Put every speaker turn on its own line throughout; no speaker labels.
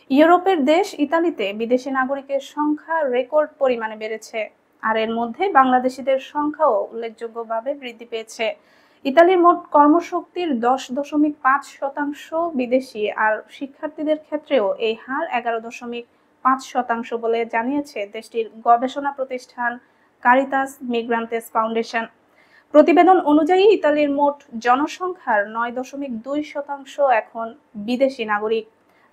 ইউরোপের দেশ ইতালিতে বিদেশি নাগরিকের সংখ্যা রেকর্ড পরিমাণে বেড়েছে, আর এর মধ্যে বাংলাদেশিদের সংখ্যাও উল্লেখযোগ্যভাবে বৃদ্ধি পেয়েছে। ইতালির মোট কর্মশক্তির 10.5% বিদেশি, আর শিক্ষার্থীদের ক্ষেত্রেও এই হার 11.5% বলে জানিয়েছে দেশটির গবেষণা প্রতিষ্ঠান কারিতাস মিগ্রান্তেস ফাউন্ডেশন। প্রতিবেদন অনুযায়ী ইতালির মোট জনসংখ্যার 9.2% এখন বিদেশি নাগরিক।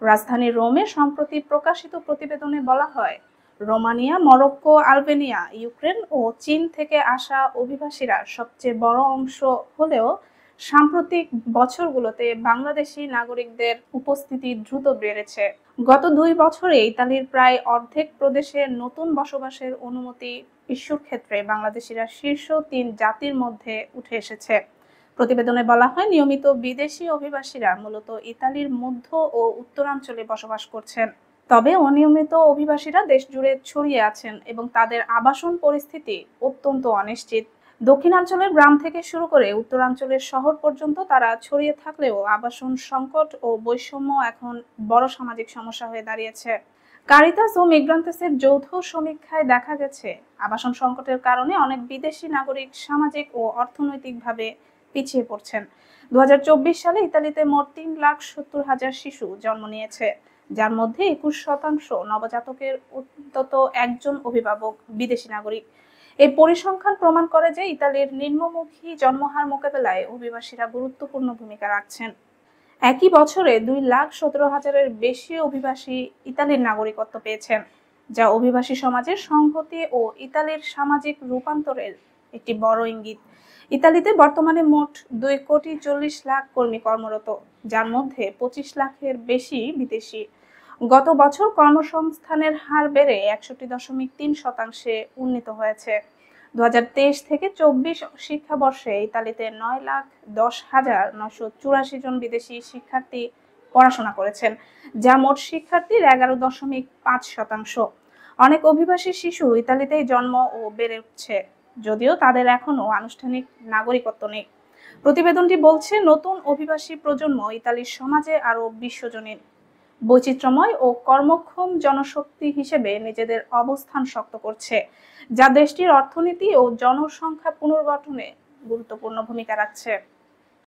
রাজধানী রোমে সম্প্রতি প্রকাশিত প্রতিবেদনে বলা হয়, রোমানিয়া, মরক্কো, আলবেনিয়া, ইউক্রেন ও চীন থেকে আসা অভিবাসীরা সবচেয়ে বড় অংশ হলেও সাম্প্রতিক বছরগুলোতে বাংলাদেশি নাগরিকদের উপস্থিতি দ্রুত বেড়েছে। গত 2 বছরে ইতালির প্রায় অর্ধেক প্রদেশে নতুন বসবাসের অনুমতি ইস্যুর ক্ষেত্রে বাংলাদেশিরা শীর্ষ 3 জাতির মধ্যে উঠে এসেছে। প্রতিবেদনে বলা হয়, নিয়মিত বিদেশি অভিবাসীরা মূলত ইতালির মধ্য ও উত্তরাঞ্চলে বসবাস করছেন। তবে অনিয়মিত অভিবাসীরা দেশ জুড়ে ছড়িয়ে আছেন এবং তাদের আবাসন পরিস্থিতি অত্যন্ত অনিশ্চিত। দক্ষিণাঞ্চলের গ্রাম থেকে শুরু করে উত্তরাঞ্চলের শহর পর্যন্ত তারা ছড়িয়ে থাকলেও আবাসন সংকট ও বৈষম্য এখন বড় সামাজিক সমস্যা হয়ে দাঁড়িয়েছে। কারিতাস ও মিগ্রান্তেসের যৌথ সমীক্ষায় দেখা গেছে, আবাসন সংকটের কারণে অনেক বিদেশি নাগরিক সামাজিক ও অর্থনৈতিকভাবে পিছিয়ে পড়ছেন। 2024 সালে ইতালিতে মোট 3,70,000 শিশু জন্ম নিয়েছে, যার মধ্যে 21% নবজাতকের অন্তত একজন অভিভাবক বিদেশি নাগরিক। এই পরিসংখ্যান প্রমাণ করে যে ইতালির নিম্নমুখী জন্মহার মোকাবেলায় অভিবাসীরা গুরুত্বপূর্ণ ভূমিকা রাখছেন। একই বছরে 2,17,000-এর বেশি অভিবাসী ইতালির নাগরিকত্ব পেয়েছেন, যা অভিবাসী সমাজের সংহতি ও ইতালির সামাজিক রূপান্তরের একটি বড় ইঙ্গিত। ইতালিতে বর্তমানে মোট 2,40,00,000 কর্মী কর্মরত, যার মধ্যে 25 লাখের বেশি বিদেশি। গত বছর কর্মসংস্থানের হার বেড়ে 61.3%-এ উন্নীত হয়েছে। 2023 থেকে 24 শিক্ষাবর্ষে ইতালিতে 9,10,984 জন বিদেশি শিক্ষার্থী পড়াশোনা করেছেন, যা মোট শিক্ষার্থীর 11.5%। অনেক অভিবাসী শিশু ইতালিতেই জন্ম ও বেড়ে উঠছে, যদিও তাদের এখনো আনুষ্ঠানিক নাগরিকত্ব নেই। প্রতিবেদনটি বলছে, নতুন অভিবাসী প্রজন্ম ইতালির সমাজে আরও বিশ্বজনীন, বৈচিত্র্যময় ও কর্মক্ষম জনশক্তি হিসেবে নিজেদের অবস্থান শক্ত করছে, যা দেশটির অর্থনীতি ও জনসংখ্যা পুনর্গঠনে গুরুত্বপূর্ণ ভূমিকা রাখছে।